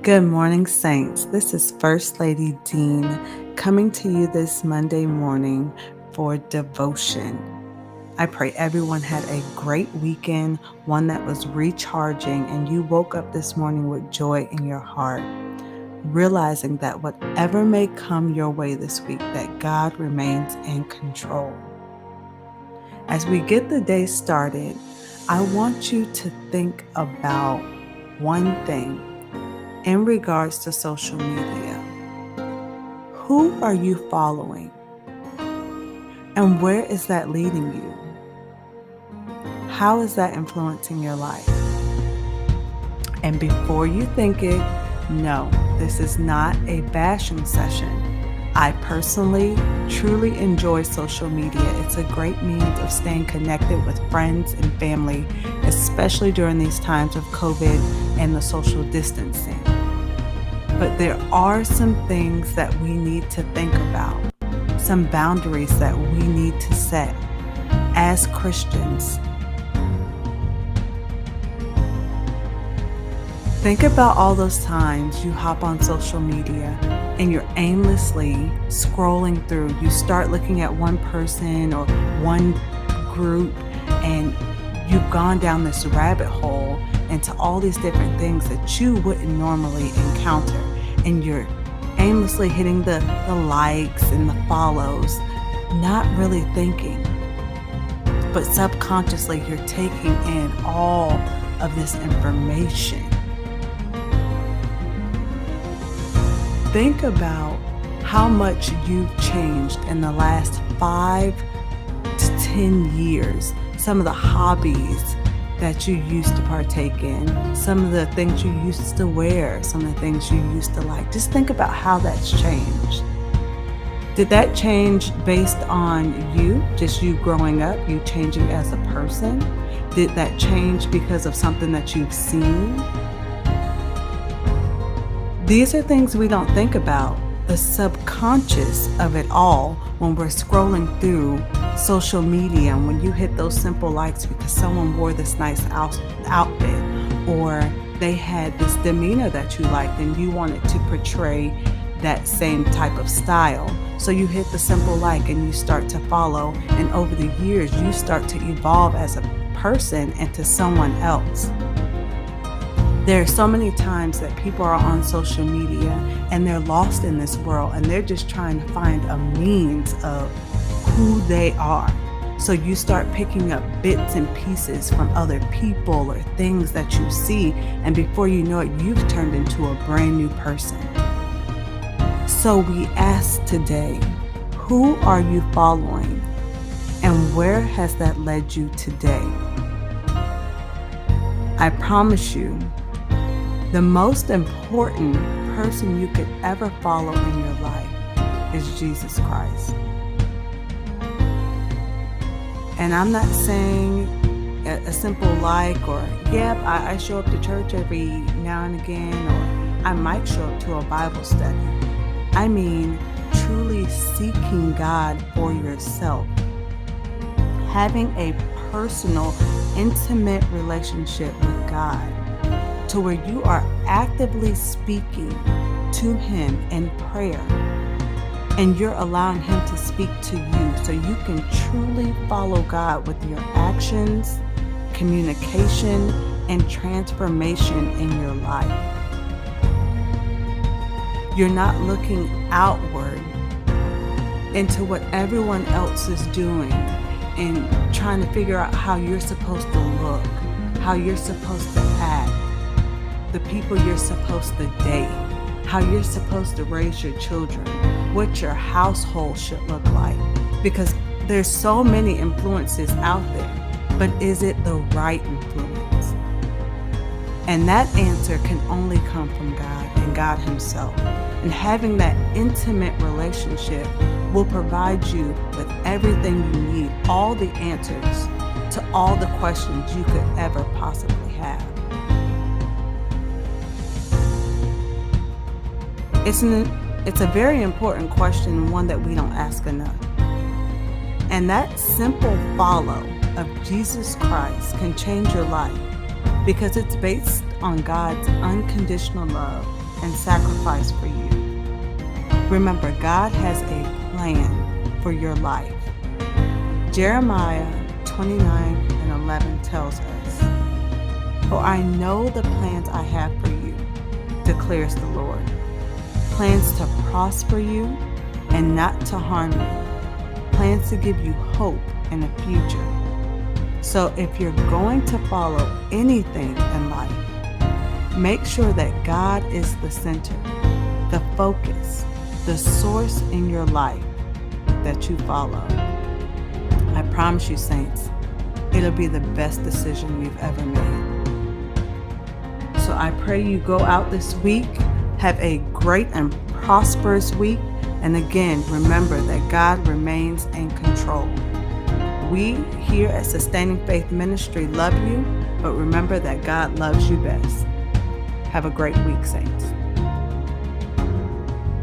Good morning, Saints. This is First Lady Dean coming to you this Monday morning for devotion. I pray everyone had a great weekend, one that was recharging, and you woke up this morning with joy in your heart, realizing that whatever may come your way this week, that God remains in control. As we get the day started, I want you to think about one thing in regards to social media. Who are you following? And where is that leading you? How is that influencing your life? And before you think it, no, this is not a bashing session. I personally truly enjoy social media. It's a great means of staying connected with friends and family, especially during these times of COVID and the social distancing. But there are some things that we need to think about, some boundaries that we need to set as Christians. Think about all those times you hop on social media and you're aimlessly scrolling through. You start looking at one person or one group and you've gone down this rabbit hole into all these different things that you wouldn't normally encounter. And you're aimlessly hitting the likes and the follows, not really thinking. But subconsciously, you're taking in all of this information. Think about how much you've changed in the last 5 to 10 years. Some of the hobbies that you used to partake in, some of the things you used to wear, some of the things you used to like. Just think about how that's changed. Did that change based on you, just you growing up, you changing as a person? Did that change because of something that you've seen? These are things we don't think about, the subconscious of it all when we're scrolling through social media and when you hit those simple likes because someone wore this nice outfit or they had this demeanor that you liked and you wanted to portray that same type of style. So you hit the simple like and you start to follow, and over the years you start to evolve as a person into someone else. There are so many times that people are on social media and they're lost in this world and they're just trying to find a means of who they are. So you start picking up bits and pieces from other people or things that you see, and before you know it, you've turned into a brand new person. So we ask today, who are you following and where has that led you today? I promise you, the most important person you could ever follow in your life is Jesus Christ. And I'm not saying a simple like or, yep, I show up to church every now and again, or I might show up to a Bible study. I mean, truly seeking God for yourself. Having a personal, intimate relationship with God, to where you are actively speaking to Him in prayer and you're allowing Him to speak to you so you can truly follow God with your actions, communication, and transformation in your life. You're not looking outward into what everyone else is doing and trying to figure out how you're supposed to look, how you're supposed to act, the people you're supposed to date, how you're supposed to raise your children, what your household should look like. Because there's so many influences out there, but is it the right influence? And that answer can only come from God and God Himself. And having that intimate relationship will provide you with everything you need, all the answers to all the questions you could ever possibly have. It's a very important question, one that we don't ask enough. And that simple follow of Jesus Christ can change your life because it's based on God's unconditional love and sacrifice for you. Remember, God has a plan for your life. Jeremiah 29:11 tells us, "For I know the plans I have for you, declares the Lord. Plans to prosper you and not to harm you. Plans to give you hope and a future." So if you're going to follow anything in life, make sure that God is the center, the focus, the source in your life that you follow. I promise you, saints, it'll be the best decision you've ever made. So I pray you go out this week, have a great and prosperous week, and again, remember that God remains in control. We here at Sustaining Faith Ministry love you, but remember that God loves you best. Have a great week, saints.